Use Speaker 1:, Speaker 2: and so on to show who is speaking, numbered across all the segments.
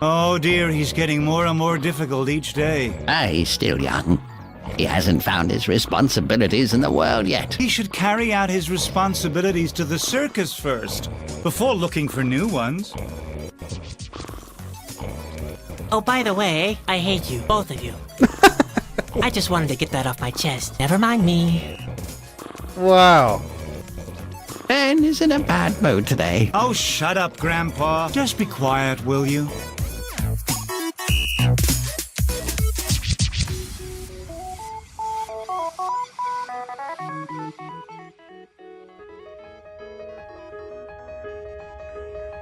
Speaker 1: Oh dear, he's getting more and more difficult each day.
Speaker 2: He's still young. He hasn't found his responsibilities in the world yet.
Speaker 1: He should carry out his responsibilities to the circus first, before looking for new ones.
Speaker 3: Oh, by the way, I hate you, both of you. I just wanted to get that off my chest. Never mind me.
Speaker 4: Wow.
Speaker 2: Ben is in a bad mood today.
Speaker 1: Oh, shut up, Grandpa. Just be quiet, will you?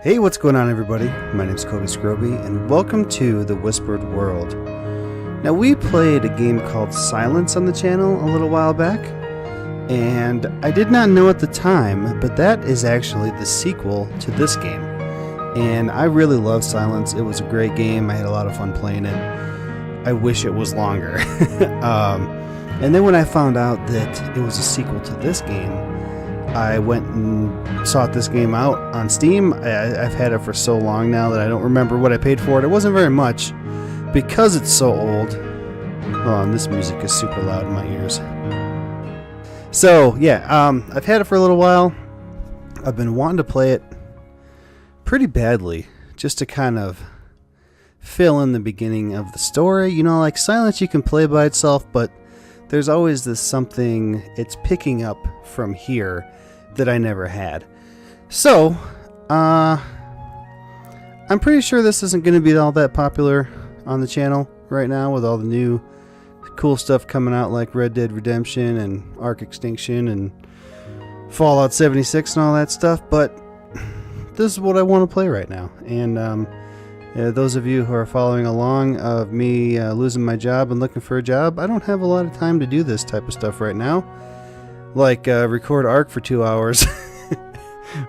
Speaker 4: Hey, what's going on, everybody? My name's Kobe Scroby, and welcome to The Whispered World. Now, we played a game called Silence on the channel a little while back, and I did not know at the time, but that is actually the sequel to this game. And I really love Silence. It was a great game. I had a lot of fun playing it. I wish it was longer. And then when I found out that it was a sequel to this game, I went and sought this game out on Steam. I've had it for so long now that I don't remember what I paid for it. It wasn't very much because it's so old. Oh, and this music is super loud in my ears. So, yeah, I've had it for a little while. I've been wanting to play it pretty badly just to kind of fill in the beginning of the story. You know, like Silence you can play by itself, but there's always this something it's picking up from here that I never had. So, I'm pretty sure this isn't going to be all that popular on the channel right now with all the new cool stuff coming out like Red Dead Redemption and Ark Extinction and Fallout 76 and all that stuff, but this is what I want to play right now. And those of you who are following along of me losing my job and looking for a job, I don't have a lot of time to do this type of stuff right now. Like record Ark for 2 hours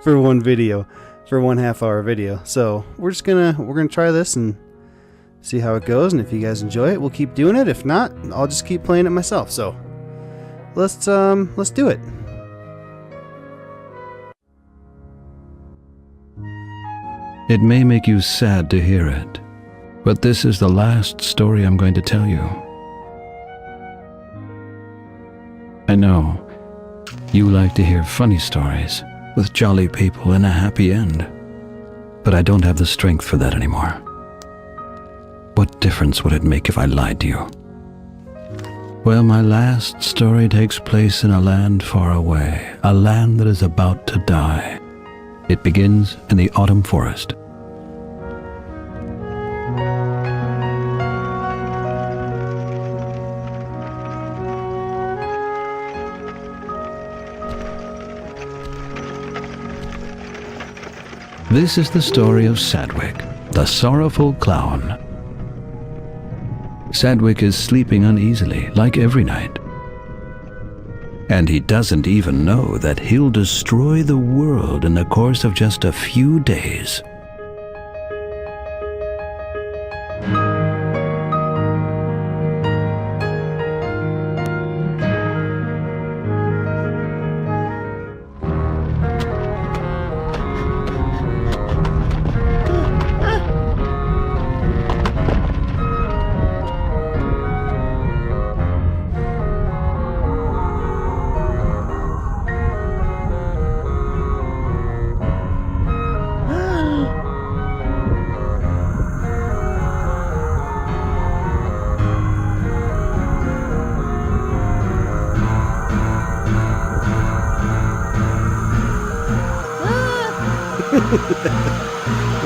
Speaker 4: for one video, for 1/2 hour video. So we're gonna try this and see how it goes. And if you guys enjoy it, we'll keep doing it. If not, I'll just keep playing it myself. So let's do it.
Speaker 5: It may make you sad to hear it, but this is the last story I'm going to tell you. I know, you like to hear funny stories with jolly people and a happy end, but I don't have the strength for that anymore. What difference would it make if I lied to you? Well, my last story takes place in a land far away, a land that is about to die. It begins in the autumn forest. This is the story of Sadwick, the sorrowful clown. Sadwick is sleeping uneasily, like every night. And he doesn't even know that he'll destroy the world in the course of just a few days.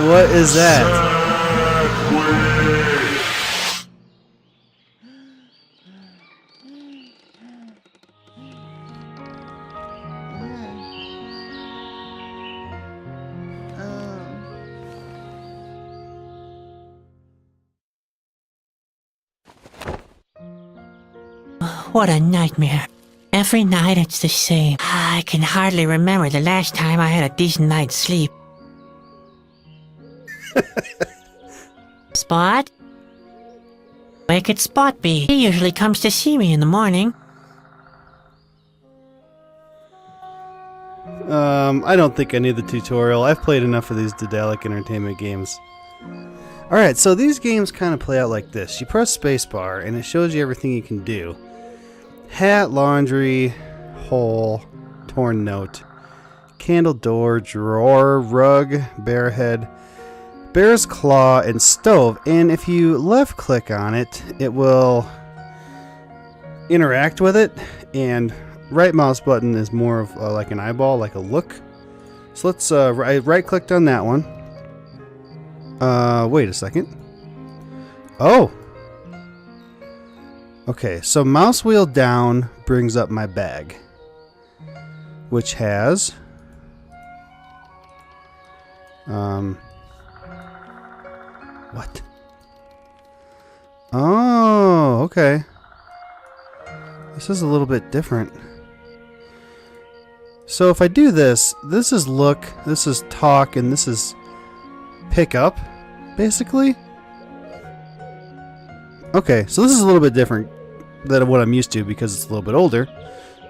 Speaker 4: What is that?
Speaker 3: What a nightmare. Every night it's the same. I can hardly remember the last time I had a decent night's sleep. Spot? Where could Spot be? He usually comes to see me in the morning.
Speaker 4: I don't think I need the tutorial. I've played enough of these Daedalic Entertainment games. Alright, so these games kind of play out like this. You press spacebar and it shows you everything you can do. Hat, laundry, hole, torn note, candle door, drawer, rug, bear head, bear's claw, and stove. And if you left click on it, it will interact with it. And right mouse button is more of like an eyeball, like a look. So let's right clicked on that one. Wait a second. Oh! Okay, so mouse wheel down brings up my bag, which has what? Oh, okay. This is a little bit different. So if I do this, this is look, this is talk, and this is pick up, basically. Okay, so this is a little bit different than what I'm used to because it's a little bit older.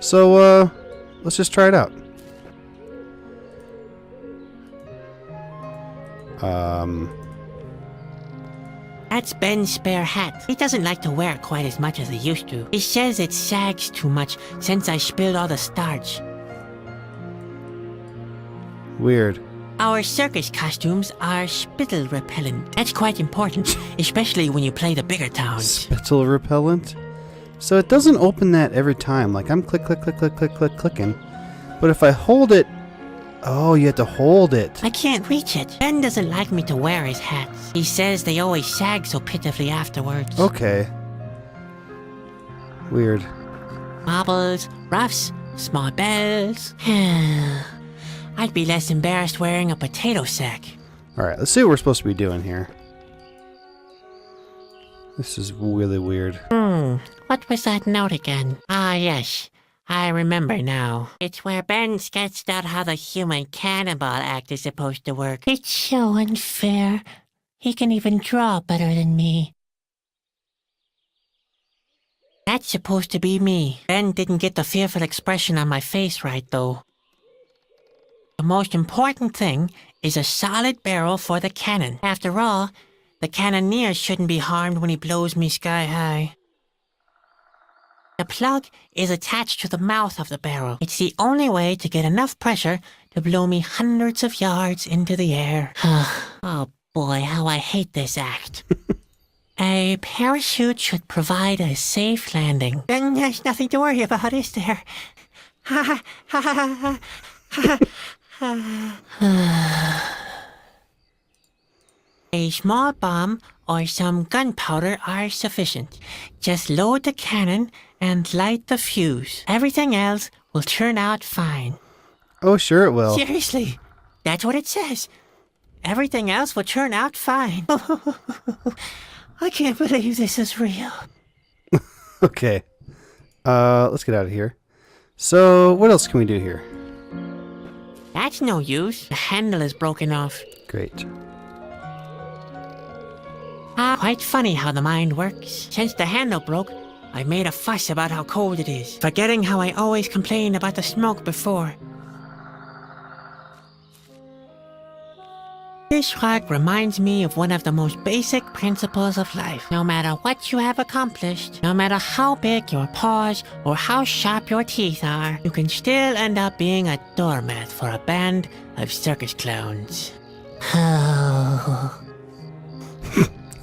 Speaker 4: So, let's just try it out.
Speaker 3: That's Ben's spare hat. He doesn't like to wear it quite as much as he used to. He says it sags too much since I spilled all the starch.
Speaker 4: Weird.
Speaker 3: Our circus costumes are spittle repellent. That's quite important, especially when you play the bigger towns.
Speaker 4: Spittle repellent? So it doesn't open that every time. Like I'm clicking. But if I hold it... Oh, you have to hold it.
Speaker 3: I can't reach it. Ben doesn't like me to wear his hats. He says they always sag so pitifully afterwards.
Speaker 4: Okay. Weird.
Speaker 3: Marbles, ruffs, small bells. I'd be less embarrassed wearing a potato sack.
Speaker 4: Alright, let's see what we're supposed to be doing here. This is really weird.
Speaker 3: What was that note again? Ah, yes. I remember now. It's where Ben sketched out how the human cannonball act is supposed to work. It's so unfair. He can even draw better than me. That's supposed to be me. Ben didn't get the fearful expression on my face right, though. The most important thing is a solid barrel for the cannon. After all, the cannoneer shouldn't be harmed when he blows me sky high. The plug is attached to the mouth of the barrel. It's the only way to get enough pressure to blow me hundreds of yards into the air. Oh boy, how I hate this act. A parachute should provide a safe landing. Then there's nothing to worry about, is there? A small bomb or some gunpowder are sufficient. Just load the cannon and light the fuse. Everything else will turn out fine.
Speaker 4: Oh, sure it will.
Speaker 3: Seriously, that's what it says. Everything else will turn out fine. I can't believe this is real.
Speaker 4: Okay. Let's get out of here. So, what else can we do here?
Speaker 3: That's no use. The handle is broken off.
Speaker 4: Great.
Speaker 3: Quite funny how the mind works. Since the handle broke, I made a fuss about how cold it is, forgetting how I always complained about the smoke before. This rug reminds me of one of the most basic principles of life. No matter what you have accomplished, no matter how big your paws or how sharp your teeth are, you can still end up being a doormat for a band of circus clowns.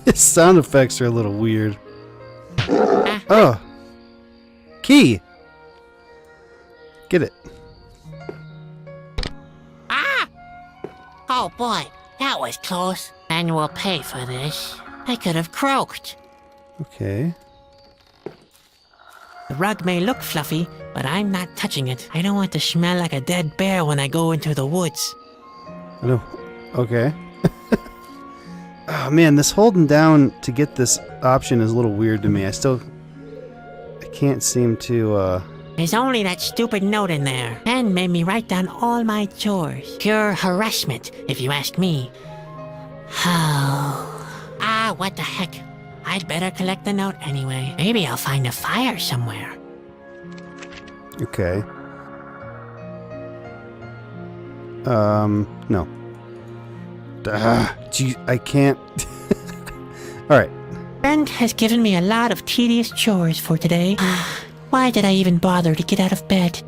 Speaker 4: His sound effects are a little weird. Oh. Key. Get it.
Speaker 3: Oh boy, that was close. And we'll pay for this. I could have croaked.
Speaker 4: Okay.
Speaker 3: The rug may look fluffy, but I'm not touching it. I don't want to smell like a dead bear when I go into the woods.
Speaker 4: No. Okay. Oh man, this holding down to get this option is a little weird to me. I can't seem to,
Speaker 3: There's only that stupid note in there. Ben made me write down all my chores. Pure harassment, if you ask me. What the heck. I'd better collect the note anyway. Maybe I'll find a fire somewhere.
Speaker 4: Okay. No. Gee, I can't. Alright.
Speaker 3: Ben has given me a lot of tedious chores for today. Why did I even bother to get out of bed?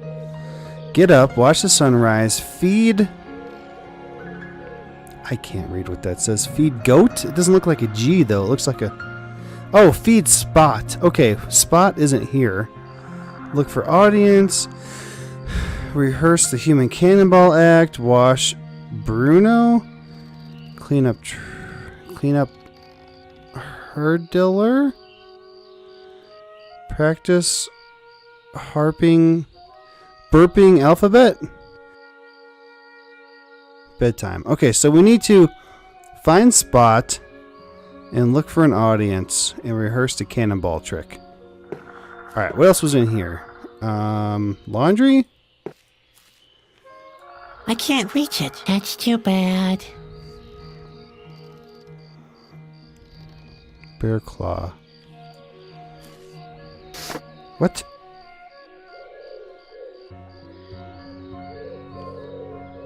Speaker 4: Get up, watch the sunrise, feed... I can't read what that says. Feed goat? It doesn't look like a G, though. It looks like a... Oh, feed Spot. Okay, Spot isn't here. Look for audience. Rehearse the human cannonball act. Wash Bruno. Clean up Hurdler. Practice burping alphabet. Bedtime. Okay, so we need to find Spot and look for an audience and rehearse the cannonball trick. Alright, what else was in here? Laundry?
Speaker 3: I can't reach it. That's too bad.
Speaker 4: Bear claw. What?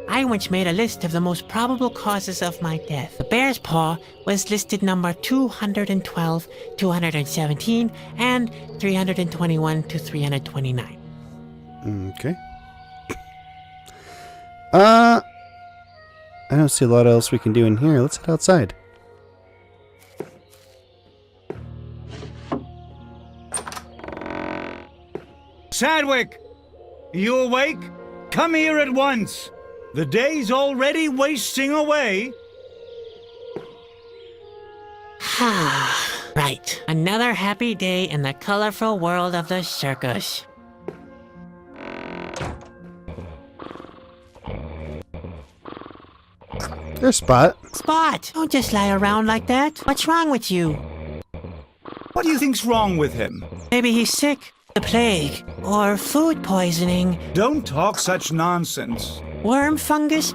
Speaker 3: I once made a list of the most probable causes of my death. The bear's paw was listed number 212, 217, and 321 to 329.
Speaker 4: Okay. I don't see a lot else we can do in here. Let's head outside.
Speaker 1: Sadwick! You awake? Come here at once! The day's already wasting away.
Speaker 3: Right. Another happy day in the colorful world of the circus.
Speaker 4: There's Spot.
Speaker 3: Spot! Don't just lie around like that. What's wrong with you?
Speaker 1: What do you think's wrong with him?
Speaker 3: Maybe he's sick, the plague, or food poisoning,
Speaker 1: Don't talk such nonsense.
Speaker 3: worm fungus,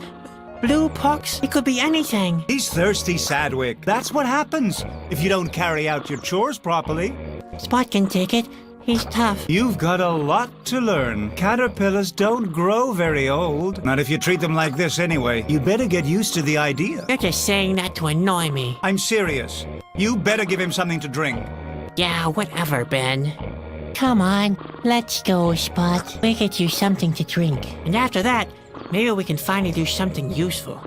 Speaker 3: blue pox. It could be anything.
Speaker 1: He's thirsty, Sadwick. That's what happens if you don't carry out your chores properly.
Speaker 3: Spot can take it. He's tough.
Speaker 1: You've got a lot to learn. Caterpillars don't grow very old. Not if you treat them like this anyway. You better get used to the idea.
Speaker 3: You're just saying that to annoy me.
Speaker 1: I'm serious. You better give him something to drink.
Speaker 3: Yeah, whatever, Ben. Come on, let's go, Spot. We'll get you something to drink. And after that, maybe we can finally do something useful.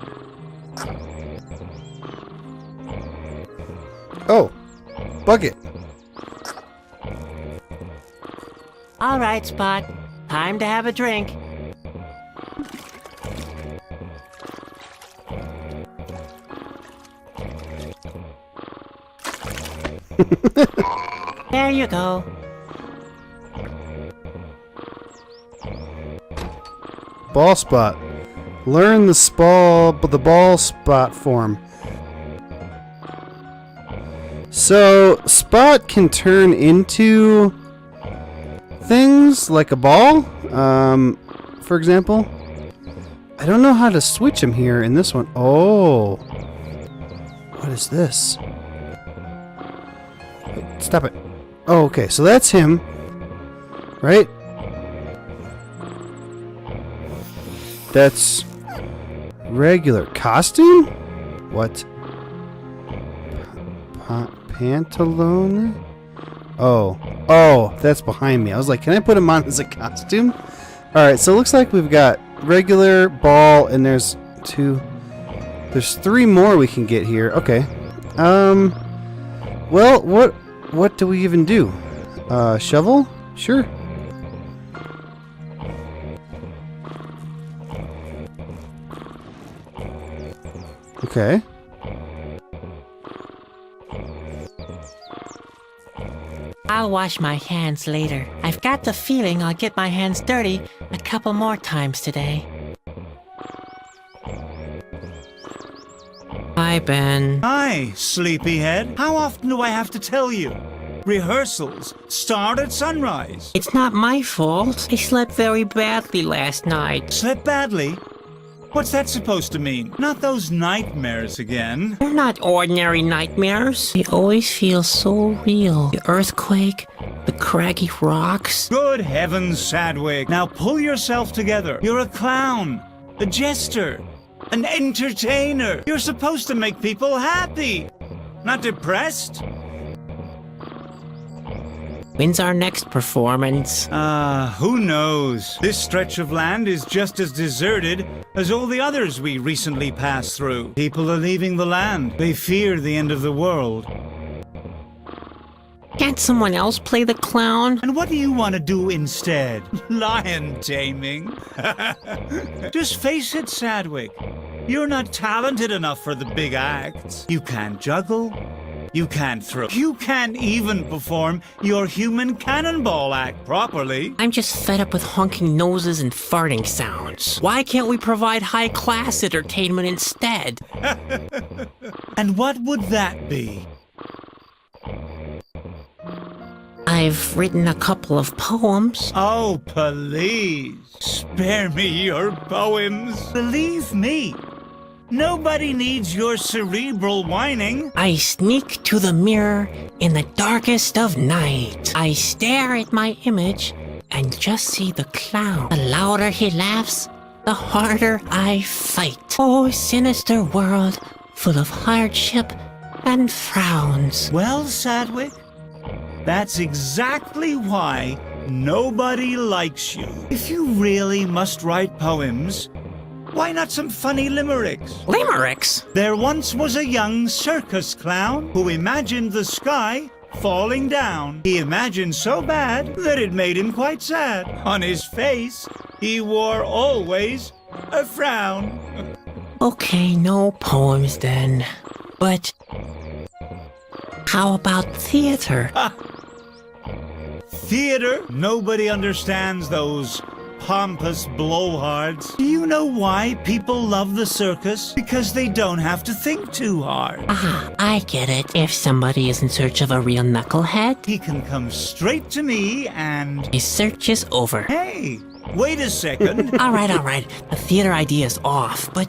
Speaker 4: Oh, bucket.
Speaker 3: All right, Spot. Time to have a drink. There you go.
Speaker 4: Ball spot. Learn the ball spot form. So, Spot can turn into things like a ball. For example. I don't know how to switch him here in this one. Oh. What is this? Wait, stop it. Oh, okay. So that's him. Right? That's regular costume? What? Pantalone? Oh, that's behind me. I was like, can I put him on as a costume? Alright, so it looks like we've got regular, ball, and there's three more we can get here. Okay. Well, what do we even do? Shovel? Sure. Okay.
Speaker 3: I'll wash my hands later. I've got the feeling I'll get my hands dirty a couple more times today. Hi, Ben.
Speaker 1: Hi, sleepyhead. How often do I have to tell you? Rehearsals start at sunrise.
Speaker 3: It's not my fault. I slept very badly last night.
Speaker 1: Slept badly? What's that supposed to mean? Not those nightmares again.
Speaker 3: They're not ordinary nightmares. They always feel so real. The earthquake, the craggy rocks.
Speaker 1: Good heavens, Sadwick. Now pull yourself together. You're a clown, a jester, an entertainer. You're supposed to make people happy. Not depressed?
Speaker 3: When's our next performance?
Speaker 1: Who knows? This stretch of land is just as deserted as all the others we recently passed through. People are leaving the land. They fear the end of the world.
Speaker 3: Can't someone else play the clown?
Speaker 1: And what do you want to do instead? Lion taming? Just face it, Sadwick. You're not talented enough for the big acts. You can't juggle. You can't throw. You can't even perform your human cannonball act properly.
Speaker 3: I'm just fed up with honking noses and farting sounds. Why can't we provide high-class entertainment instead?
Speaker 1: And what would that be?
Speaker 3: I've written a couple of poems.
Speaker 1: Oh, please, spare me your poems. Believe me, nobody needs your cerebral whining.
Speaker 3: I sneak to the mirror in the darkest of night. I stare at my image and just see the clown. The louder he laughs, the harder I fight. Oh, sinister world, full of hardship and frowns.
Speaker 1: Well, Sadwick, that's exactly why nobody likes you. If you really must write poems, why not some funny limericks?
Speaker 3: Limericks?
Speaker 1: There once was a young circus clown who imagined the sky falling down. He imagined so bad that it made him quite sad. On his face, he wore always a frown.
Speaker 3: Okay, no poems then. But how about theater?
Speaker 1: Theater? Nobody understands those pompous blowhards. Do you know why people love the circus? Because they don't have to think too hard.
Speaker 3: Ah, I get it. If somebody is in search of a real knucklehead,
Speaker 1: He can come straight to me and...
Speaker 3: his search is over.
Speaker 1: Hey, wait a second.
Speaker 3: All right. The theater idea is off, but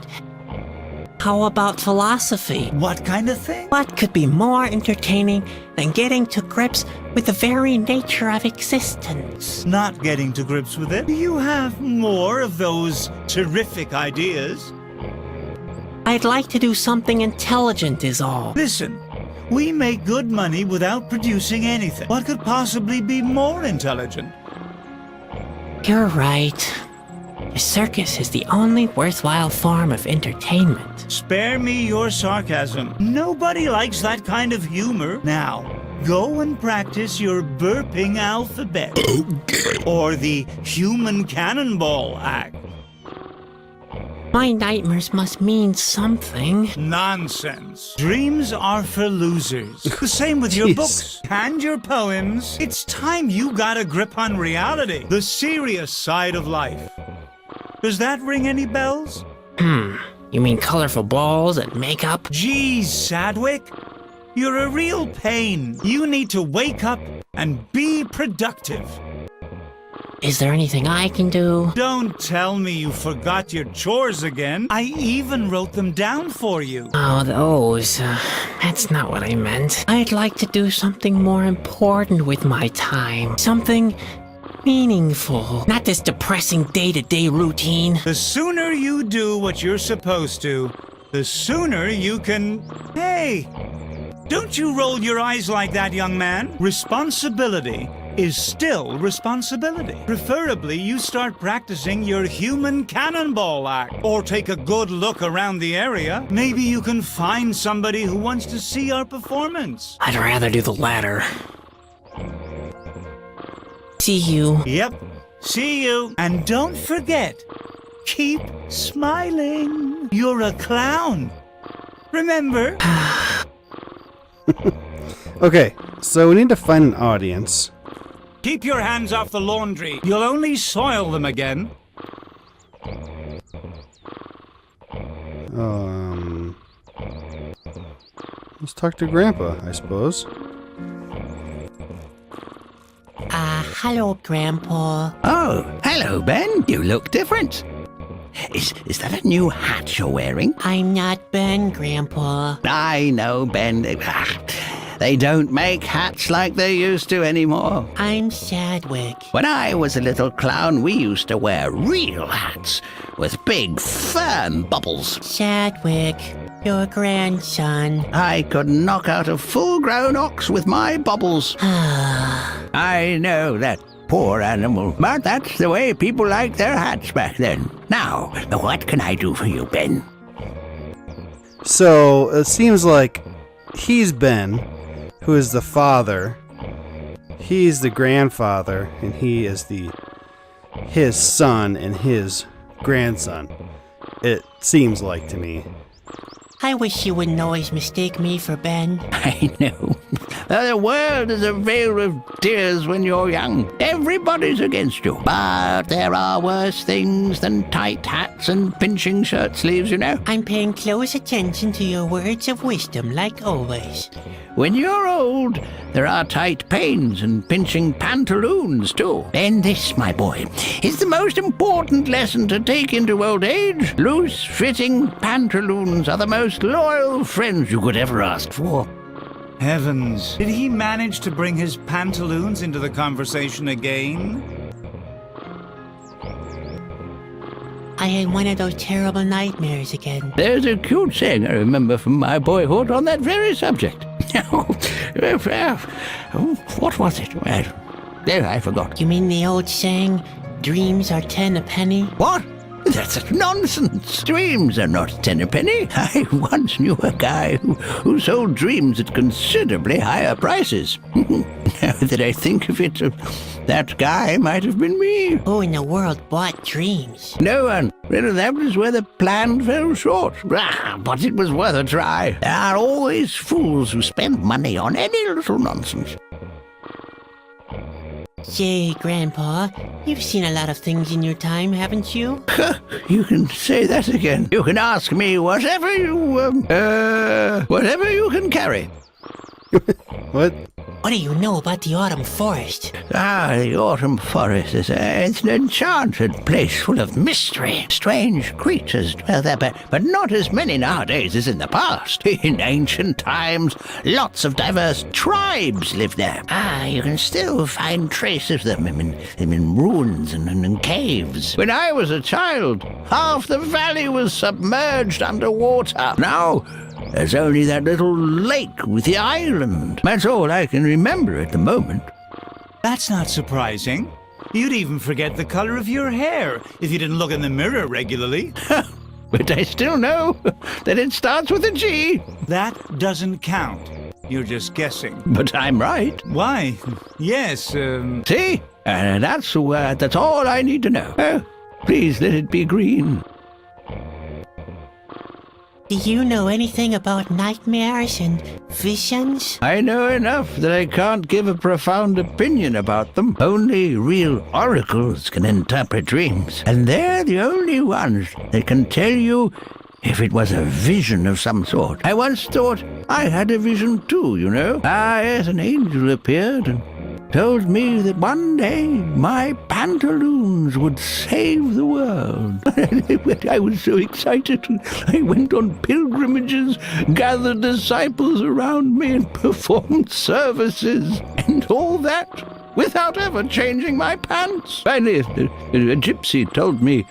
Speaker 3: how about philosophy?
Speaker 1: What kind of thing?
Speaker 3: What could be more entertaining than getting to grips with the very nature of existence?
Speaker 1: Not getting to grips with it. Do you have more of those terrific ideas?
Speaker 3: I'd like to do something intelligent is all.
Speaker 1: Listen, we make good money without producing anything. What could possibly be more intelligent?
Speaker 3: You're right. The circus is the only worthwhile form of entertainment.
Speaker 1: Spare me your sarcasm. Nobody likes that kind of humor. Now, go and practice your burping alphabet. Or the human cannonball act.
Speaker 3: My nightmares must mean something.
Speaker 1: Nonsense. Dreams are for losers. The same with your
Speaker 4: Jeez.
Speaker 1: books and your poems. It's time you got a grip on reality, the serious side of life. Does that ring any bells?
Speaker 3: You mean colorful balls and makeup?
Speaker 1: Geez, Sadwick, you're a real pain. You need to wake up and be productive.
Speaker 3: Is there anything I can do?
Speaker 1: Don't tell me you forgot your chores again. I even wrote them down for you.
Speaker 3: Oh, those. That's not what I meant. I'd like to do something more important with my time. Something meaningful. Not this depressing day-to-day routine.
Speaker 1: The sooner you do what you're supposed to, the sooner you can... Hey, don't you roll your eyes like that, young man. Responsibility is still responsibility. Preferably, you start practicing your human cannonball act. Or take a good look around the area. Maybe you can find somebody who wants to see our performance.
Speaker 3: I'd rather do the latter. See you.
Speaker 1: Yep, see you. And don't forget, keep smiling. You're a clown. Remember?
Speaker 4: Okay, so we need to find an audience.
Speaker 1: Keep your hands off the laundry. You'll only soil them again.
Speaker 4: Let's talk to Grandpa, I suppose.
Speaker 3: Hello, Grandpa.
Speaker 2: Oh, hello, Ben. You look different. Is that a new hat you're wearing?
Speaker 3: I'm not Ben, Grandpa.
Speaker 2: I know, Ben. They don't make hats like they used to anymore.
Speaker 3: I'm Sadwick.
Speaker 2: When I was a little clown, we used to wear real hats with big, firm bubbles.
Speaker 3: Sadwick. Your grandson.
Speaker 2: I could knock out a full-grown ox with my baubles. I know that poor animal, but that's the way people liked their hats back then. Now, what can I do for you, Ben?
Speaker 4: So it seems like he's Ben, who is the father. He's the grandfather, and he is his son and his grandson. It seems like to me.
Speaker 3: I wish you wouldn't always mistake me for Ben.
Speaker 2: I know. The world is a vale of tears when you're young. Everybody's against you. But there are worse things than tight hats and pinching shirt sleeves, you know.
Speaker 3: I'm paying close attention to your words of wisdom, like always.
Speaker 2: When you're old, there are tight pains and pinching pantaloons, too. And this, my boy, is the most important lesson to take into old age. Loose-fitting pantaloons are the most loyal friends you could ever ask for.
Speaker 1: Heavens, did he manage to bring his pantaloons into the conversation again?
Speaker 3: I had one of those terrible nightmares again.
Speaker 2: There's a cute saying I remember from my boyhood on that very subject. What was it? There, I forgot.
Speaker 3: You mean the old saying, dreams are 10 a penny?
Speaker 2: What? That's nonsense. Dreams are not 10 a penny. I once knew a guy who sold dreams at considerably higher prices. Now that I think of it, that guy might have been me.
Speaker 3: Who in the world bought dreams?
Speaker 2: No one. Well, that was where the plan fell short. But it was worth a try. There are always fools who spend money on any little nonsense.
Speaker 3: Say, Grandpa, you've seen a lot of things in your time, haven't you?
Speaker 2: You can say that again. You can ask me whatever you can carry.
Speaker 4: What?
Speaker 3: What do you know about the autumn forest?
Speaker 2: The autumn forest is it's an enchanted place full of mystery. Strange creatures dwell there, but not as many nowadays as in the past. In ancient times, lots of diverse tribes lived there. You can still find traces of them in ruins and in caves. When I was a child, half the valley was submerged underwater. Now, there's only that little lake with the island. That's all I can remember at the moment.
Speaker 1: That's not surprising. You'd even forget the color of your hair if you didn't look in the mirror regularly.
Speaker 2: But I still know that it starts with a G.
Speaker 1: That doesn't count. You're just guessing.
Speaker 2: But I'm right.
Speaker 1: Why? Yes,
Speaker 2: See? That's all I need to know. Please let it be green.
Speaker 3: Do you know anything about nightmares and visions?
Speaker 2: I know enough that I can't give a profound opinion about them. Only real oracles can interpret dreams, and they're the only ones that can tell you if it was a vision of some sort. I once thought I had a vision too, you know. Yes, an angel appeared and told me that one day my pantaloons would save the world. I was so excited. I went on pilgrimages, gathered disciples around me, and performed services, and all that without ever changing my pants. Finally, a gypsy told me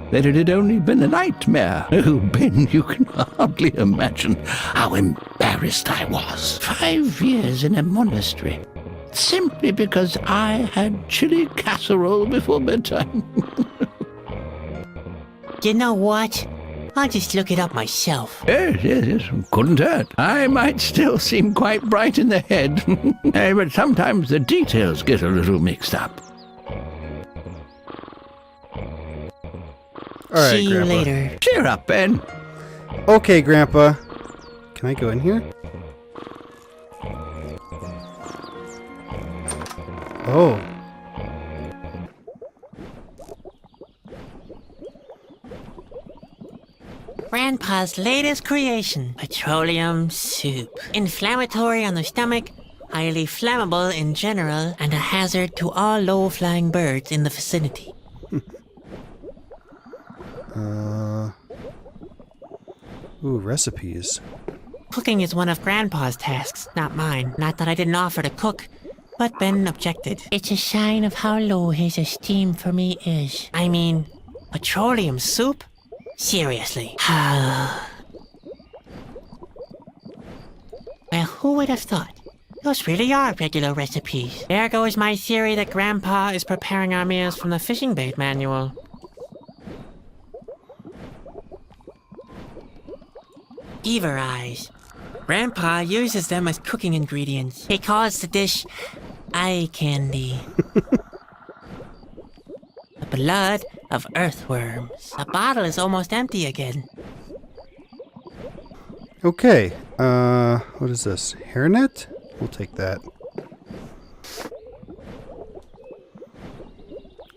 Speaker 2: that it had only been a nightmare. Oh, Ben, you can hardly imagine how embarrassed I was. 5 years in a monastery, simply because I had chili casserole before bedtime.
Speaker 3: You know what? I'll just look it up myself.
Speaker 2: Yes, couldn't hurt. I might still seem quite bright in the head, but sometimes the details get a little mixed up.
Speaker 4: All right,
Speaker 3: See you
Speaker 4: Grandpa.
Speaker 3: later.
Speaker 2: Cheer up, Ben.
Speaker 4: Okay, Grandpa. Can I go in here? Oh.
Speaker 3: Grandpa's latest creation, petroleum soup. Inflammatory on the stomach, highly flammable in general, and a hazard to all low-flying birds in the vicinity.
Speaker 4: Ooh, recipes.
Speaker 3: Cooking is one of Grandpa's tasks, not mine. Not that I didn't offer to cook, but Ben objected. It's a sign of how low his esteem for me is. I mean, petroleum soup? Seriously. Well, who would have thought? Those really are regular recipes. There goes my theory that Grandpa is preparing our meals from the fishing bait manual. Beaver eyes. Grandpa uses them as cooking ingredients. He calls the dish eye candy. The blood of earthworms. The bottle is almost empty again.
Speaker 4: Okay. What is this? Hairnet? We'll take that.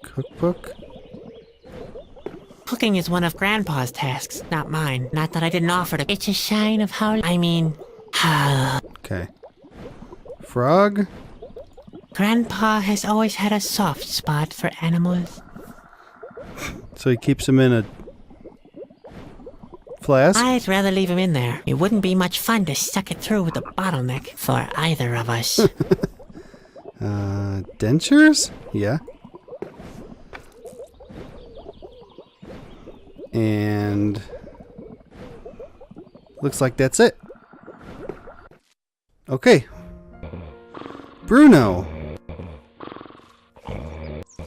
Speaker 4: Cookbook?
Speaker 3: Cooking is one of Grandpa's tasks, not mine. Not that I didn't offer to. It's a sign of how.
Speaker 4: Okay. Frog?
Speaker 3: Grandpa has always had a soft spot for animals.
Speaker 4: So he keeps them in a flask?
Speaker 3: I'd rather leave him in there. It wouldn't be much fun to suck it through with a bottleneck for either of us.
Speaker 4: Dentures? Yeah. And looks like that's it. Okay. Bruno.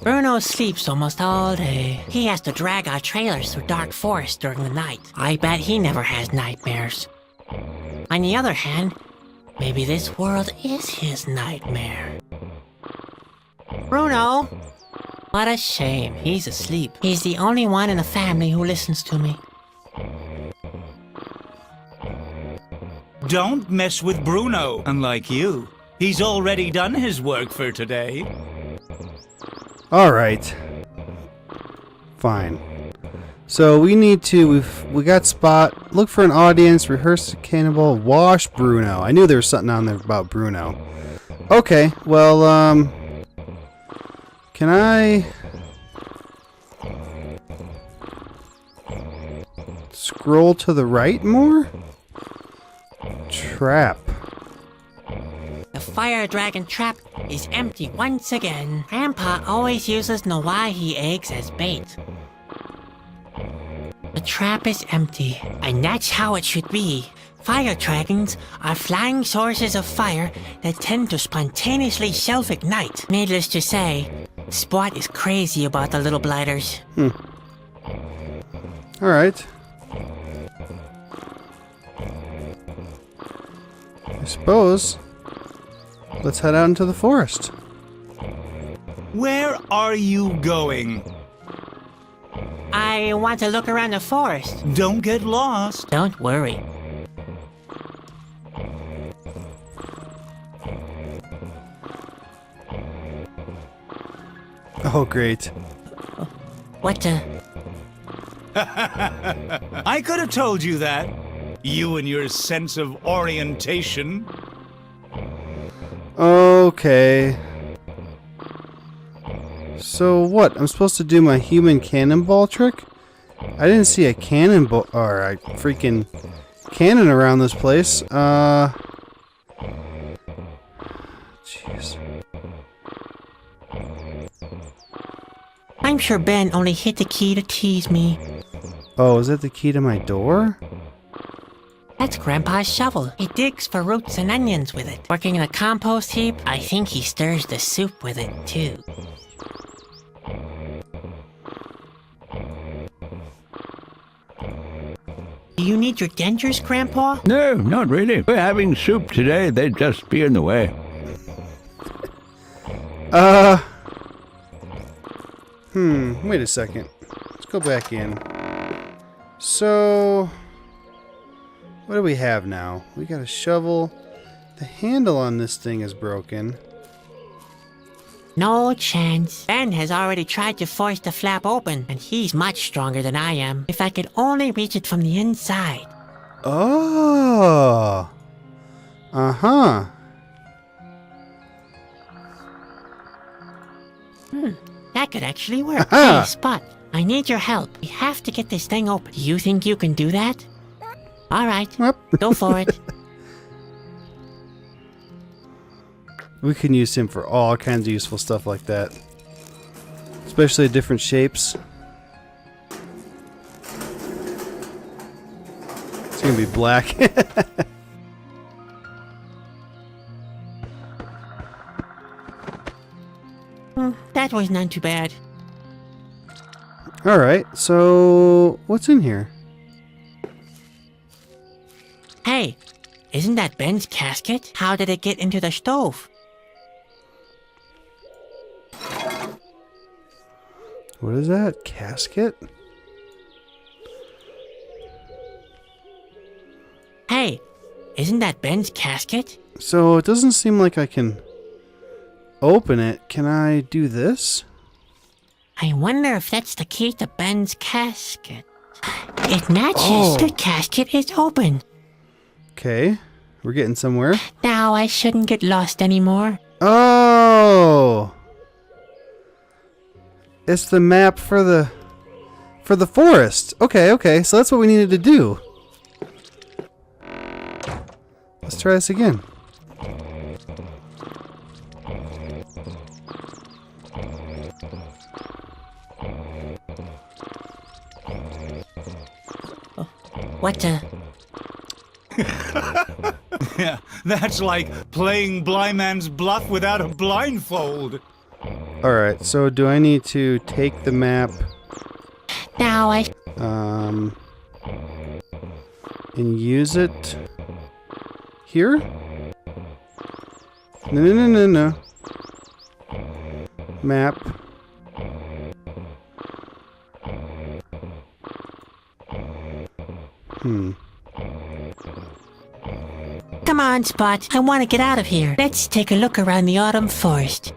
Speaker 3: Bruno sleeps almost all day. He has to drag our trailers through dark forests during the night. I bet he never has nightmares. On the other hand, maybe this world is his nightmare. Bruno! What a shame. He's asleep. He's the only one in the family who listens to me.
Speaker 1: Don't mess with Bruno. Unlike you, he's already done his work for today.
Speaker 4: All right. Fine. So we need to, we got spot, look for an audience, rehearse the cannibal, wash Bruno. I knew there was something on there about Bruno. Okay, well, can I scroll to the right more? Trap.
Speaker 3: The fire dragon trap is empty once again. Grandpa always uses Nawahi eggs as bait. The trap is empty, and that's how it should be. Fire dragons are flying sources of fire that tend to spontaneously self-ignite. Needless to say, Spot is crazy about the little blighters.
Speaker 4: Alright. I suppose let's head out into the forest.
Speaker 1: Where are you going?
Speaker 3: I want to look around the forest.
Speaker 1: Don't get lost.
Speaker 3: Don't worry.
Speaker 4: Oh, great.
Speaker 3: What the?
Speaker 1: I could have told you that. You and your sense of orientation.
Speaker 4: Okay. So what? I'm supposed to do my human cannonball trick? I didn't see a cannonball or a freaking cannon around this place. Jeez.
Speaker 3: I'm sure Ben only hit the key to tease me.
Speaker 4: Oh, is that the key to my door?
Speaker 3: That's Grandpa's shovel. He digs for roots and onions with it. Working in a compost heap, I think he stirs the soup with it, too. Do you need your dentures, Grandpa?
Speaker 2: No, not really. We're having soup today. They'd just be in the way.
Speaker 4: Wait a second. Let's go back in. So, what do we have now? We got a shovel. The handle on this thing is broken.
Speaker 3: No chance. Ben has already tried to force the flap open, and he's much stronger than I am. If I could only reach it from the inside.
Speaker 4: Oh. Uh-huh.
Speaker 3: That could actually work.
Speaker 4: Aha!
Speaker 3: Hey, Spot, I need your help. We have to get this thing open. Do you think you can do that? All right,
Speaker 4: Yep.
Speaker 3: go for it.
Speaker 4: We can use him for all kinds of useful stuff like that. Especially different shapes. It's gonna be black.
Speaker 3: That was not too bad.
Speaker 4: Alright, so what's in here?
Speaker 3: Hey, isn't that Ben's casket? How did it get into the stove?
Speaker 4: What is that? Casket?
Speaker 3: Hey, isn't that Ben's casket?
Speaker 4: So it doesn't seem like I can open it. Can I do this?
Speaker 3: I wonder if that's the key to Ben's casket. It matches.
Speaker 4: Oh.
Speaker 3: The casket is open.
Speaker 4: Okay, we're getting somewhere.
Speaker 3: Now I shouldn't get lost anymore.
Speaker 4: Oh! It's the map for the forest. Okay, so that's what we needed to do. Let's try this again.
Speaker 3: What the?
Speaker 1: Yeah, that's like playing blind man's bluff without a blindfold.
Speaker 4: Alright, so do I need to take the map,
Speaker 3: Now I...
Speaker 4: and use it here? No. Map.
Speaker 3: Come on, Spot. I want to get out of here. Let's take a look around the autumn forest.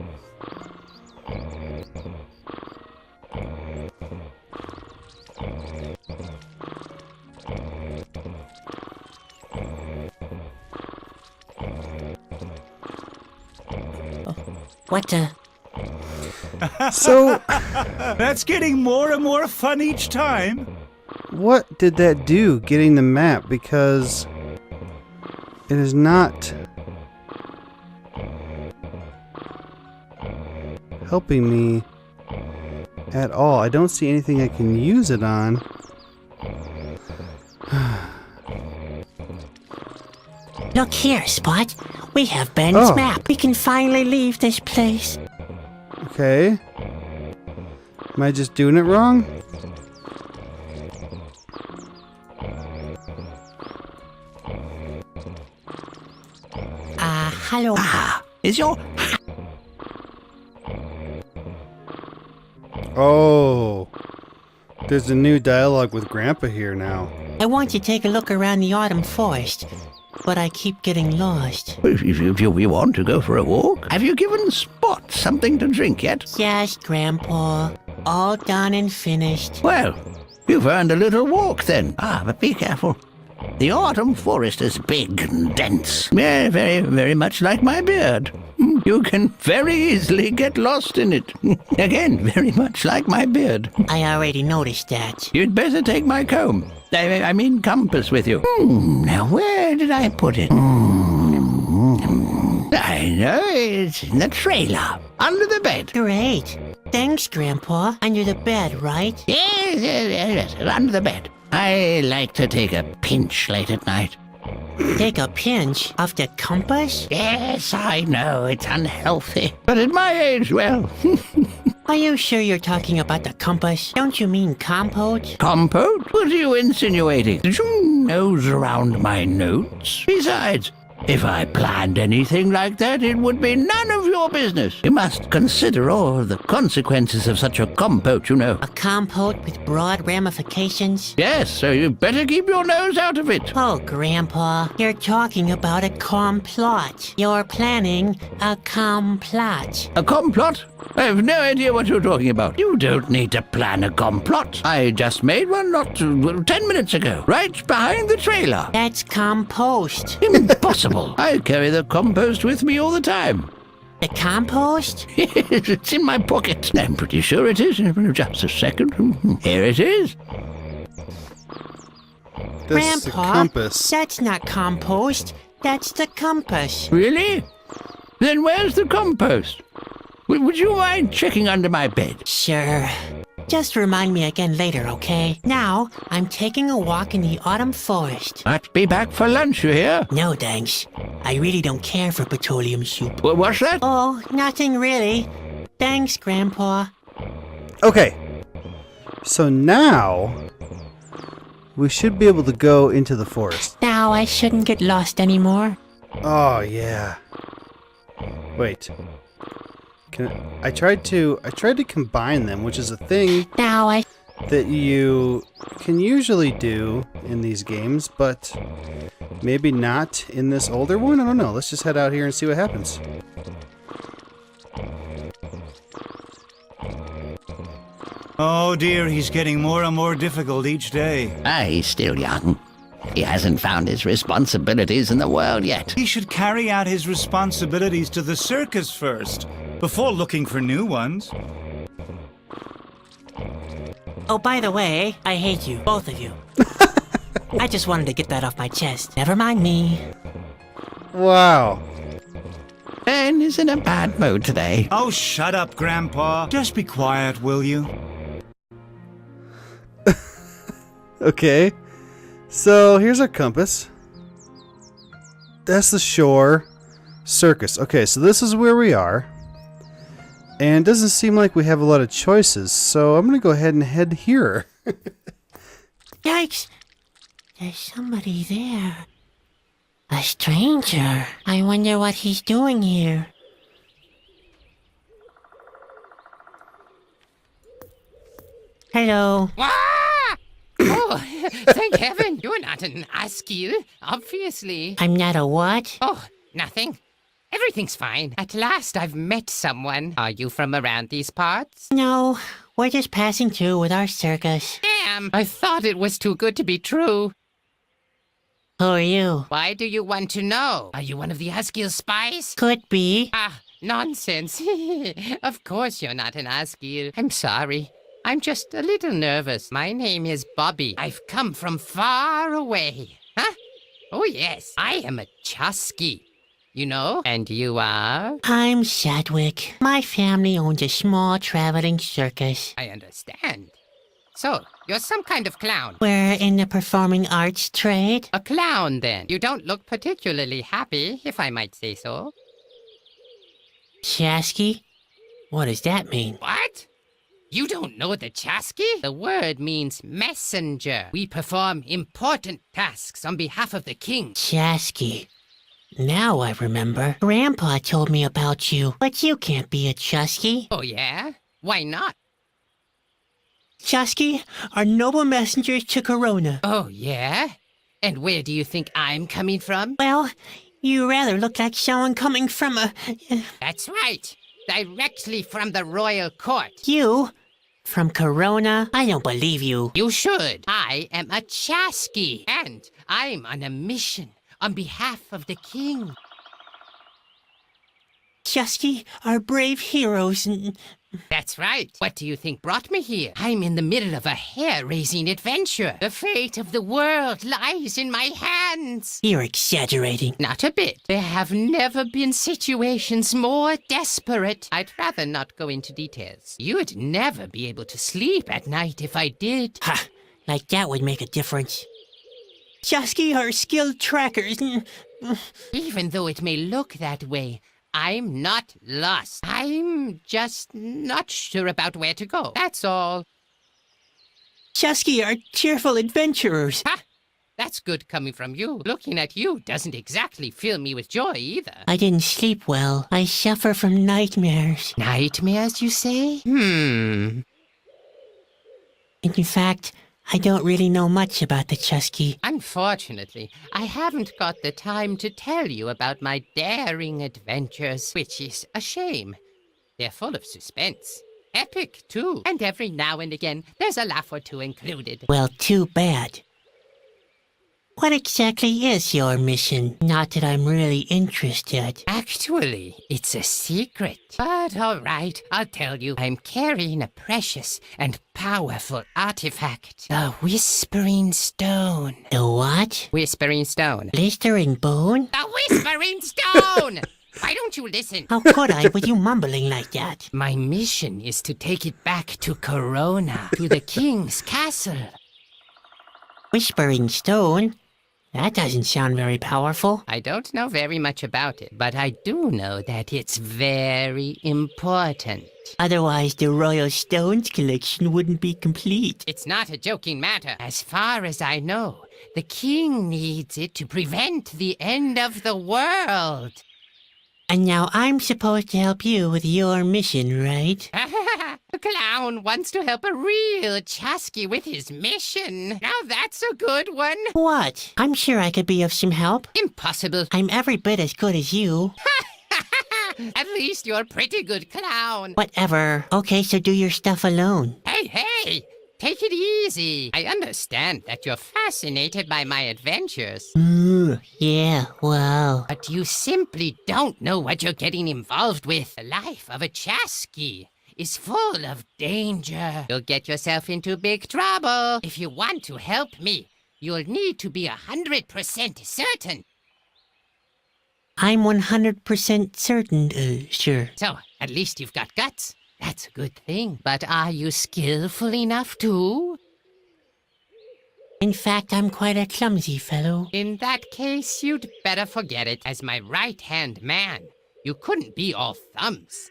Speaker 3: What the?
Speaker 4: So,
Speaker 1: That's getting more and more fun each time.
Speaker 4: what did that do, getting the map? Because it is not helping me at all. I don't see anything I can use it on.
Speaker 3: Look here, Spot. We have Ben's
Speaker 4: Oh.
Speaker 3: map. We can finally leave this place.
Speaker 4: Okay. Am I just doing it wrong?
Speaker 3: Hello.
Speaker 2: Is your...
Speaker 4: Oh. There's a new dialogue with Grandpa here now.
Speaker 3: I want to take a look around the autumn forest, but I keep getting lost.
Speaker 2: If you want to go for a walk, have you given Spot something to drink yet?
Speaker 3: Yes, Grandpa. All done and finished.
Speaker 2: Well, you've earned a little walk then. But be careful. The autumn forest is big and dense. Yeah, very, very much like my beard. You can very easily get lost in it. Again, very much like my beard.
Speaker 3: I already noticed that.
Speaker 2: You'd better take my comb. I mean compass with you. Now, where did I put it? I know, it's in the trailer. Under the bed.
Speaker 3: Great. Thanks, Grandpa. Under the bed, right?
Speaker 2: Yes, under the bed. I like to take a pinch late at night.
Speaker 3: Take a pinch of the compass?
Speaker 2: Yes, I know, it's unhealthy. But at my age, well,
Speaker 3: Are you sure you're talking about the compass? Don't you mean compote?
Speaker 2: compote? What are you insinuating? Did you nose around my notes? Besides, if I planned anything like that, it would be none of your business. You must consider all the consequences of such a compote, you know.
Speaker 3: A compote with broad ramifications?
Speaker 2: Yes, so you better keep your nose out of it.
Speaker 3: Oh, Grandpa, you're talking about a complot. You're planning a complot.
Speaker 2: A complot? I have no idea what you're talking about. You don't need to plan a complot. I just made one not 10 minutes ago, right behind the trailer.
Speaker 3: That's compost.
Speaker 2: Impossible. I carry the compost with me all the time.
Speaker 3: The compost?
Speaker 2: It's in my pocket. I'm pretty sure it is. Just a second. Here it is.
Speaker 4: This is the
Speaker 3: Grandpa,
Speaker 4: compass.
Speaker 3: that's not compost. That's the compass.
Speaker 2: Really? Then where's the compost? Would you mind checking under my bed?
Speaker 3: Sure. Just remind me again later, okay? Now, I'm taking a walk in the autumn forest.
Speaker 2: I'll be back for lunch, you hear?
Speaker 3: No, thanks. I really don't care for petroleum soup.
Speaker 2: What's that?
Speaker 3: Oh, nothing really. Thanks, Grandpa.
Speaker 4: Okay. So now we should be able to go into the forest.
Speaker 3: Now I shouldn't get lost anymore.
Speaker 4: Oh yeah. Wait. I tried to combine them, which is a thing
Speaker 3: Now I...
Speaker 4: that you can usually do in these games, but maybe not in this older one? I don't know. Let's just head out here and see what happens.
Speaker 1: Oh dear, he's getting more and more difficult each day.
Speaker 2: He's still young. He hasn't found his responsibilities in the world yet.
Speaker 1: He should carry out his responsibilities to the circus first, before looking for new ones.
Speaker 3: Oh, by the way, I hate you, both of you. I just wanted to get that off my chest. Never mind me.
Speaker 4: Wow.
Speaker 2: Ben is in a bad mood today.
Speaker 1: Oh, shut up, Grandpa. Just be quiet, will you?
Speaker 4: Okay. So here's our compass. That's the shore. Circus. Okay, so this is where we are. And it doesn't seem like we have a lot of choices, so I'm going to go ahead and head here.
Speaker 3: Yikes! There's somebody there. A stranger. I wonder what he's doing here. Hello.
Speaker 6: Ah! Oh, thank heaven you're not an Askew, obviously.
Speaker 3: I'm not a what?
Speaker 6: Oh, nothing. Everything's fine. At last I've met someone. Are you from around these parts?
Speaker 3: No, we're just passing through with our circus.
Speaker 6: Damn, I thought it was too good to be true.
Speaker 3: Who are you?
Speaker 6: Why do you want to know? Are you one of the Askew spies?
Speaker 3: Could be.
Speaker 6: Ah, nonsense. Of course you're not an Askew. I'm sorry. I'm just a little nervous. My name is Bobby. I've come from far away. Huh? Oh, yes. I am a Chusky. You know? And you are?
Speaker 3: I'm Sadwick. My family owns a small traveling circus.
Speaker 6: I understand. So, you're some kind of clown.
Speaker 3: We're in the performing arts trade.
Speaker 6: A clown, then. You don't look particularly happy, if I might say so.
Speaker 3: Chasky? What does that mean?
Speaker 6: What? You don't know the Chasky? The word means messenger. We perform important tasks on behalf of the king.
Speaker 3: Chasky. Now I remember. Grandpa told me about you, but you can't be a Chusky.
Speaker 6: Oh, yeah? Why not?
Speaker 3: Chusky are noble messengers to Corona.
Speaker 6: Oh, yeah? And where do you think I'm coming from?
Speaker 3: Well, you rather look like someone coming from a...
Speaker 6: That's right. Directly from the royal court.
Speaker 3: You? From Corona? I don't believe you.
Speaker 6: You should. I am a Chasky, and I'm on a mission on behalf of the king.
Speaker 3: Chusky are brave heroes and...
Speaker 6: That's right. What do you think brought me here? I'm in the middle of a hair-raising adventure. The fate of the world lies in my hands.
Speaker 3: You're exaggerating.
Speaker 6: Not a bit. There have never been situations more desperate. I'd rather not go into details. You'd never be able to sleep at night if I did.
Speaker 3: Ha! Like that would make a difference. Chusky are skilled trackers.
Speaker 6: Even though it may look that way, I'm not lost. I'm just not sure about where to go. That's all.
Speaker 3: Chusky are cheerful adventurers.
Speaker 6: Ha! That's good coming from you. Looking at you doesn't exactly fill me with joy either.
Speaker 3: I didn't sleep well. I suffer from nightmares.
Speaker 6: Nightmares, you say?
Speaker 3: In fact, I don't really know much about the Chusky.
Speaker 6: Unfortunately, I haven't got the time to tell you about my daring adventures, which is a shame. They're full of suspense. Epic, too. And every now and again, there's a laugh or two included.
Speaker 3: Well, too bad. What exactly is your mission? Not that I'm really interested.
Speaker 6: Actually, it's a secret. But all right, I'll tell you. I'm carrying a precious and powerful artifact. The Whispering Stone.
Speaker 3: The what?
Speaker 6: Whispering Stone.
Speaker 3: Blistering bone?
Speaker 6: The Whispering Stone! Why don't you listen?
Speaker 3: How could I with you mumbling like that?
Speaker 6: My mission is to take it back to Corona, to the king's castle.
Speaker 3: Whispering stone? That doesn't sound very powerful.
Speaker 6: I don't know very much about it, but I do know that it's very important.
Speaker 3: Otherwise, the Royal Stones collection wouldn't be complete.
Speaker 6: It's not a joking matter. As far as I know, the king needs it to prevent the end of the world.
Speaker 3: And now I'm supposed to help you with your mission, right?
Speaker 6: The clown wants to help a real Chasky with his mission. Now that's a good one.
Speaker 3: What? I'm sure I could be of some help.
Speaker 6: Impossible.
Speaker 3: I'm every bit as good as you.
Speaker 6: At least you're a pretty good clown.
Speaker 3: Whatever. Okay, so do your stuff alone.
Speaker 6: Hey, take it easy. I understand that you're fascinated by my adventures.
Speaker 3: Yeah, well.
Speaker 6: But you simply don't know what you're getting involved with. The life of a Chasky is full of danger. You'll get yourself into big trouble. If you want to help me, you'll need to be 100% certain.
Speaker 3: I'm 100% certain, sure.
Speaker 6: So, at least you've got guts. That's a good thing. But are you skillful enough too?
Speaker 3: In fact, I'm quite a clumsy fellow.
Speaker 6: In that case, you'd better forget it. As my right-hand man, you couldn't be all thumbs.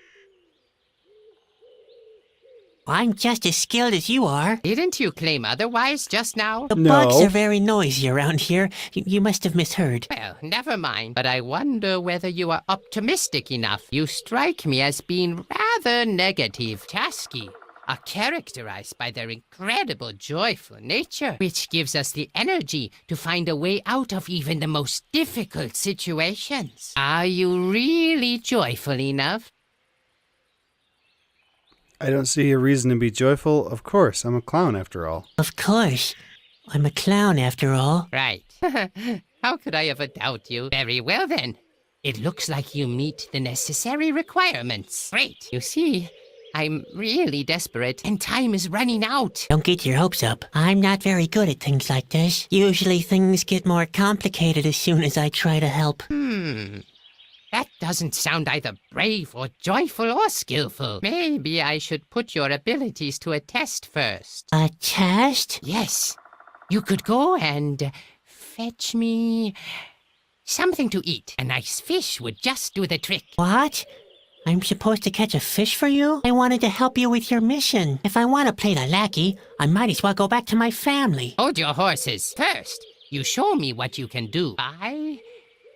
Speaker 3: I'm just as skilled as you are.
Speaker 6: Didn't you claim otherwise just now?
Speaker 3: The
Speaker 4: No.
Speaker 3: bugs are very noisy around here. You must have misheard.
Speaker 6: Well, never mind. But I wonder whether you are optimistic enough. You strike me as being rather negative. Chasky are characterized by their incredible joyful nature, which gives us the energy to find a way out of even the most difficult situations. Are you really joyful enough?
Speaker 4: I don't see a reason to be joyful. Of course, I'm a clown after all.
Speaker 3: Of course. I'm a clown after all.
Speaker 6: Right. How could I ever doubt you? Very well then. It looks like you meet the necessary requirements. Great. You see, I'm really desperate and time is running out.
Speaker 3: Don't get your hopes up. I'm not very good at things like this. Usually things get more complicated as soon as I try to help.
Speaker 6: That doesn't sound either brave or joyful or skillful. Maybe I should put your abilities to a test first.
Speaker 3: A test?
Speaker 6: Yes. You could go and fetch me something to eat. A nice fish would just do the trick.
Speaker 3: What? I'm supposed to catch a fish for you? I wanted to help you with your mission. If I want to play the lackey, I might as well go back to my family.
Speaker 6: Hold your horses. First, you show me what you can do by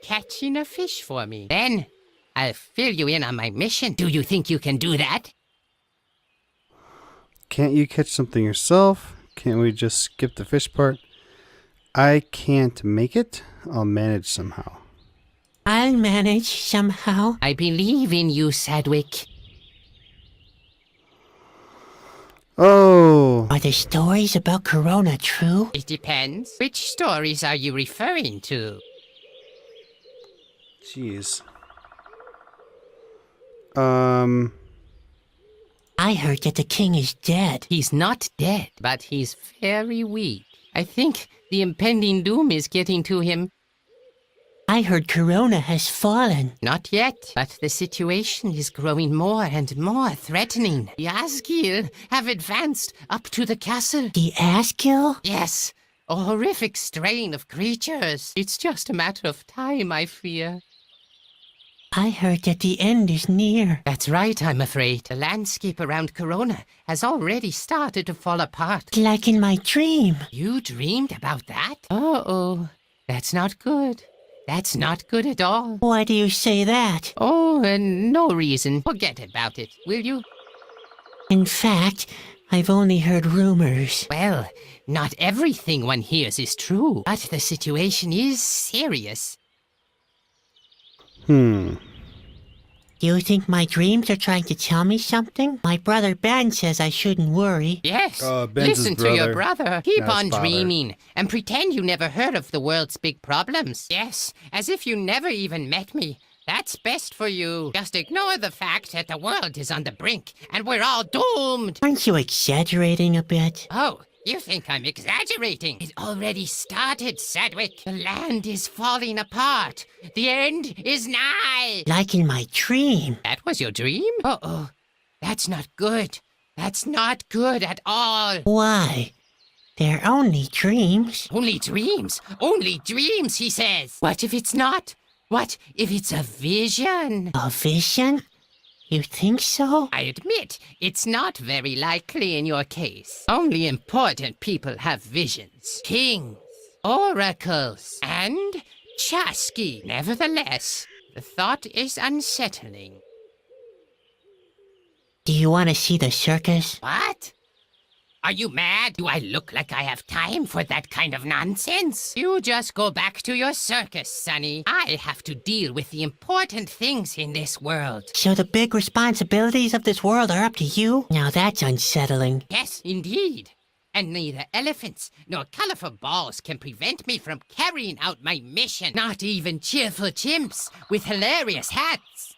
Speaker 6: catching a fish for me. Then, I'll fill you in on my mission. Do you think you can do that?
Speaker 4: Can't you catch something yourself? Can't we just skip the fish part? I can't make it. I'll manage somehow.
Speaker 3: I'll manage somehow.
Speaker 6: I believe in you, Sadwick.
Speaker 4: Oh,
Speaker 3: Are the stories about Corona true?
Speaker 6: It depends. Which stories are you referring to?
Speaker 4: jeez.
Speaker 3: I heard that the king is dead.
Speaker 6: He's not dead, but he's very weak. I think the impending doom is getting to him.
Speaker 3: I heard Corona has fallen.
Speaker 6: Not yet, but the situation is growing more and more threatening. The Asgil have advanced up to the castle.
Speaker 3: The Askill?
Speaker 6: Yes, a horrific strain of creatures. It's just a matter of time, I fear.
Speaker 3: I heard that the end is near.
Speaker 6: That's right, I'm afraid. The landscape around Corona has already started to fall apart.
Speaker 3: Like in my dream.
Speaker 6: You dreamed about that? Uh-oh. That's not good. That's not good at all.
Speaker 3: Why do you say that?
Speaker 6: Oh, no reason. Forget about it, will you?
Speaker 3: In fact, I've only heard rumors.
Speaker 6: Well, not everything one hears is true, but the situation is serious.
Speaker 3: You think my dreams are trying to tell me something? My brother Ben says I shouldn't worry.
Speaker 6: Yes.
Speaker 4: Ben's
Speaker 6: Listen
Speaker 4: his
Speaker 6: to your
Speaker 4: brother.
Speaker 6: brother. Keep
Speaker 4: Not his
Speaker 6: on
Speaker 4: father.
Speaker 6: dreaming and pretend you never heard of the world's big problems. Yes, as if you never even met me. That's best for you. Just ignore the fact that the world is on the brink and we're all doomed.
Speaker 3: Aren't you exaggerating a bit?
Speaker 6: Oh, you think I'm exaggerating? It already started, Sadwick. The land is falling apart. The end is nigh.
Speaker 3: Like in my dream.
Speaker 6: That was your dream? Uh-oh. That's not good. That's not good at all.
Speaker 3: Why? They're only dreams.
Speaker 6: Only dreams. Only dreams, he says. What if it's not? What if it's a vision?
Speaker 3: A vision? You think so?
Speaker 6: I admit, it's not very likely in your case. Only important people have visions. Kings, oracles, and Chasky. Nevertheless, the thought is unsettling.
Speaker 3: Do you want to see the circus?
Speaker 6: What? Are you mad? Do I look like I have time for that kind of nonsense? You just go back to your circus, Sonny. I have to deal with the important things in this world.
Speaker 3: So the big responsibilities of this world are up to you? Now that's unsettling.
Speaker 6: Yes, indeed. And neither elephants nor colorful balls can prevent me from carrying out my mission. Not even cheerful chimps with hilarious hats.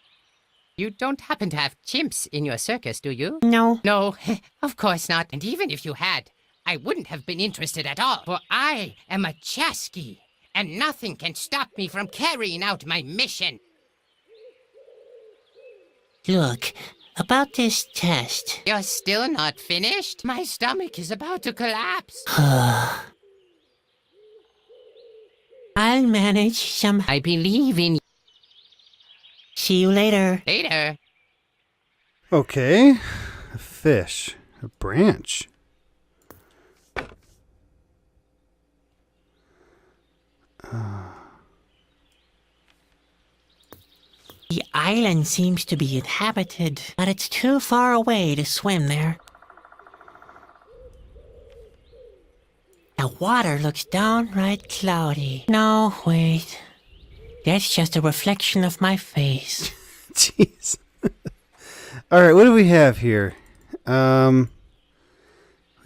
Speaker 6: You don't happen to have chimps in your circus, do you?
Speaker 3: No.
Speaker 6: No, of course not. And even if you had, I wouldn't have been interested at all. For I am a Chasky, and nothing can stop me from carrying out my mission.
Speaker 3: Look, about this test.
Speaker 6: You're still not finished? My stomach is about to collapse.
Speaker 3: I'll manage some.
Speaker 6: I believe in you.
Speaker 3: See you later.
Speaker 6: Later.
Speaker 4: Okay. A fish. A branch.
Speaker 3: The island seems to be inhabited, but it's too far away to swim there. The water looks downright cloudy. No, wait. That's just a reflection of my face.
Speaker 4: Jeez. All right, what do we have here? We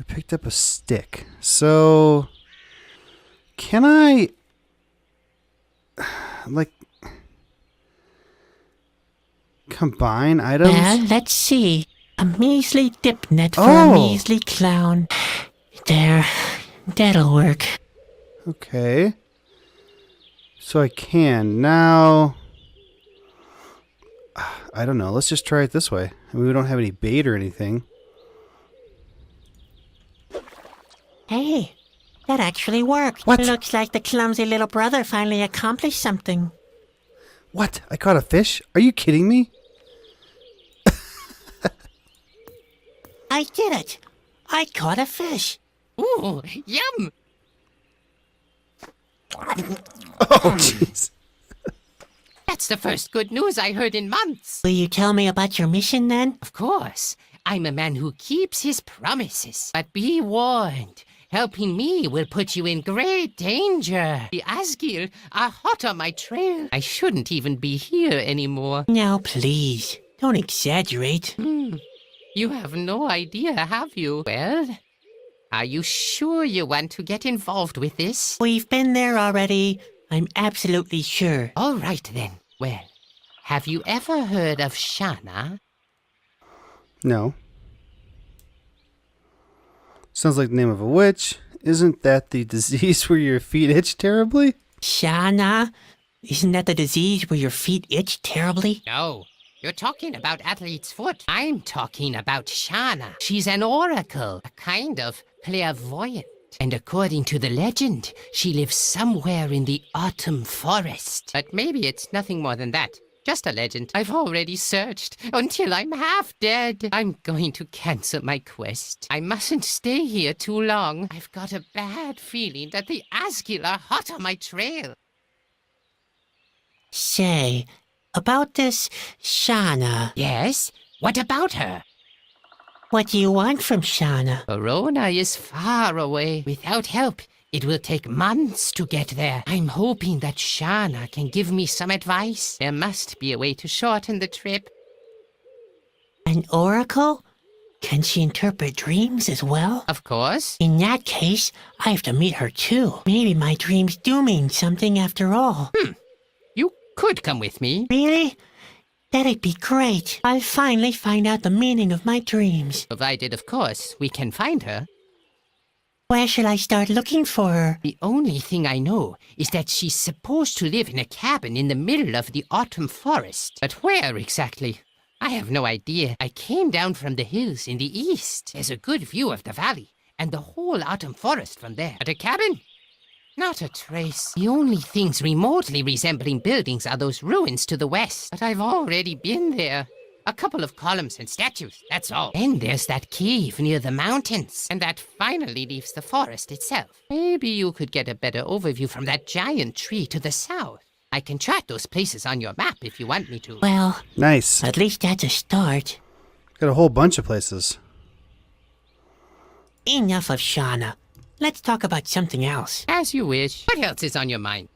Speaker 4: picked up a stick. So, can I, like, combine items?
Speaker 3: Well, let's see. A measly dip net for
Speaker 4: Oh.
Speaker 3: a measly clown. There. That'll work.
Speaker 4: Okay. So I can. Now, I don't know. Let's just try it this way. I mean, we don't have any bait or anything.
Speaker 3: Hey, that actually worked.
Speaker 4: What?
Speaker 3: Looks like the clumsy little brother finally accomplished something.
Speaker 4: What? I caught a fish? Are you kidding me?
Speaker 3: I did it. I caught a fish.
Speaker 6: Ooh, yum!
Speaker 4: Oh, jeez.
Speaker 6: That's the first good news I heard in months.
Speaker 3: Will you tell me about your mission then?
Speaker 6: Of course, I'm a man who keeps his promises. But be warned, helping me will put you in great danger. The Asgir are hot on my trail. I shouldn't even be here anymore.
Speaker 3: Now, please, don't exaggerate.
Speaker 6: You have no idea, have you? Well, are you sure you want to get involved with this?
Speaker 3: We've been there already. I'm absolutely sure.
Speaker 6: All right then. Well, have you ever heard of Shana?
Speaker 4: No. Sounds like the name of a witch. Isn't that the disease where your feet itch terribly?
Speaker 3: Shana? Isn't that the disease where your feet itch terribly?
Speaker 6: No. You're talking about Athlete's Foot. I'm talking about Shana. She's an oracle, a kind of clairvoyant. And according to the legend, she lives somewhere in the autumn forest. But maybe it's nothing more than that. Just a legend. I've already searched until I'm half dead. I'm going to cancel my quest. I mustn't stay here too long. I've got a bad feeling that the Asgil are hot on my trail.
Speaker 3: Say, about this Shana,
Speaker 6: Yes? What about her?
Speaker 3: what do you want from Shana?
Speaker 6: Verona is far away. Without help, it will take months to get there. I'm hoping that Shana can give me some advice. There must be a way to shorten the trip.
Speaker 3: An oracle? Can she interpret dreams as well?
Speaker 6: Of course.
Speaker 3: In that case, I have to meet her too. Maybe my dreams do mean something after all.
Speaker 6: You could come with me.
Speaker 3: Really? That'd be great. I'll finally find out the meaning of my dreams.
Speaker 6: Provided, of course, we can find her.
Speaker 3: Where shall I start looking for her?
Speaker 6: The only thing I know is that she's supposed to live in a cabin in the middle of the autumn forest. But where exactly? I have no idea. I came down from the hills in the east. There's a good view of the valley, and the whole autumn forest from there. But a cabin? Not a trace. The only things remotely resembling buildings are those ruins to the west. But I've already been there. A couple of columns and statues, that's all. Then there's that cave near the mountains. And that finally leaves the forest itself. Maybe you could get a better overview from that giant tree to the south. I can chart those places on your map if you want me to.
Speaker 3: Well,
Speaker 4: Nice.
Speaker 3: at least that's a start.
Speaker 4: Got a whole bunch of places.
Speaker 3: Enough of Shauna. Let's talk about something else.
Speaker 6: As you wish. What else is on your mind?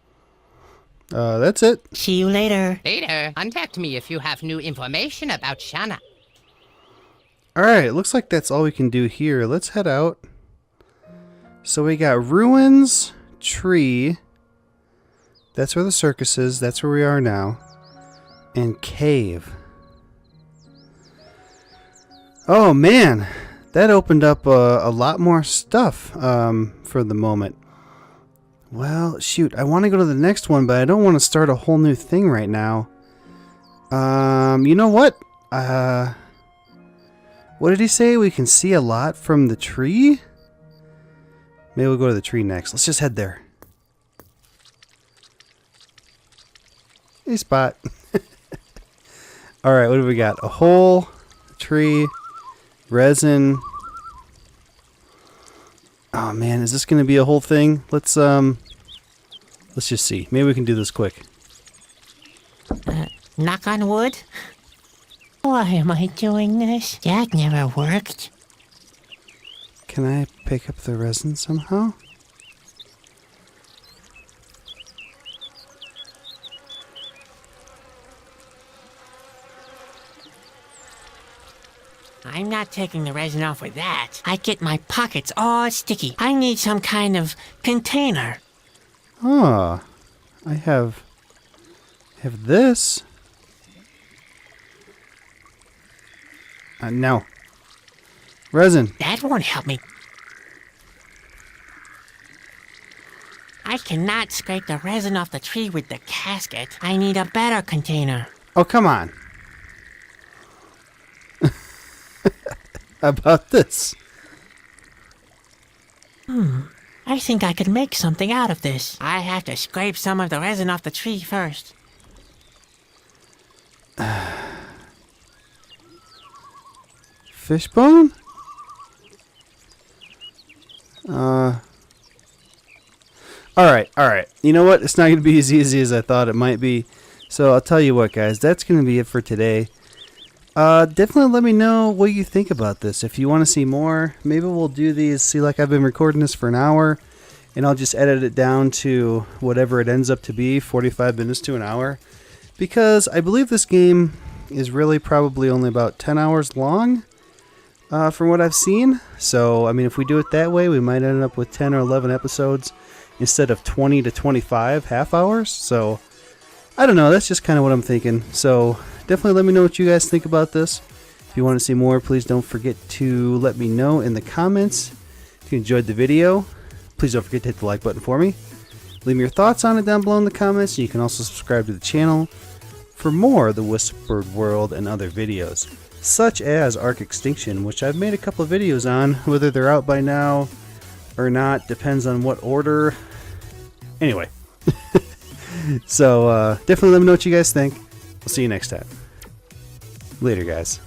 Speaker 4: That's it.
Speaker 3: See you later.
Speaker 6: Later, contact me if you have new information about Shana.
Speaker 4: Alright, looks like that's all we can do here. Let's head out. So we got ruins, tree. That's where the circus is. That's where we are now. And cave. Oh man, that opened up a lot more stuff for the moment. Well, shoot, I want to go to the next one, but I don't want to start a whole new thing right now. You know what? What did he say? We can see a lot from the tree? Maybe we'll go to the tree next. Let's just head there. Hey, Spot. Alright, what do we got? A hole, a tree, resin. Oh man, is this going to be a whole thing? Let's just see. Maybe we can do this quick.
Speaker 3: Knock on wood? Why am I doing this? That never worked.
Speaker 4: Can I pick up the resin somehow?
Speaker 3: I'm not taking the resin off with that. I get my pockets all sticky. I need some kind of container.
Speaker 4: Oh, I have this. No. Resin.
Speaker 3: That won't help me. I cannot scrape the resin off the tree with the casket. I need a better container.
Speaker 4: Oh, come on. How about this?
Speaker 3: I think I could make something out of this. I have to scrape some of the resin off the tree first.
Speaker 4: Fishbone? Alright. You know what? It's not going to be as easy as I thought it might be. So I'll tell you what, guys. That's going to be it for today. Definitely let me know what you think about this. If you want to see more, maybe we'll do these. See, like I've been recording this for an hour, and I'll just edit it down to whatever it ends up to be, 45 minutes to an hour. Because I believe this game is really probably only about 10 hours long, from what I've seen. So, I mean, if we do it that way, we might end up with 10 or 11 episodes instead of 20 to 25 half hours. So, I don't know. That's just kind of what I'm thinking. So, definitely let me know what you guys think about this. If you want to see more, please don't forget to let me know in the comments. If you enjoyed the video, please don't forget to hit the like button for me. Leave me your thoughts on it down below in the comments. You can also subscribe to the channel for more of the Whispered World and other videos, such as Ark Extinction, which I've made a couple of videos on. Whether they're out by now or not depends on what order. Anyway. So definitely let me know what you guys think. We'll see you next time. Later, guys.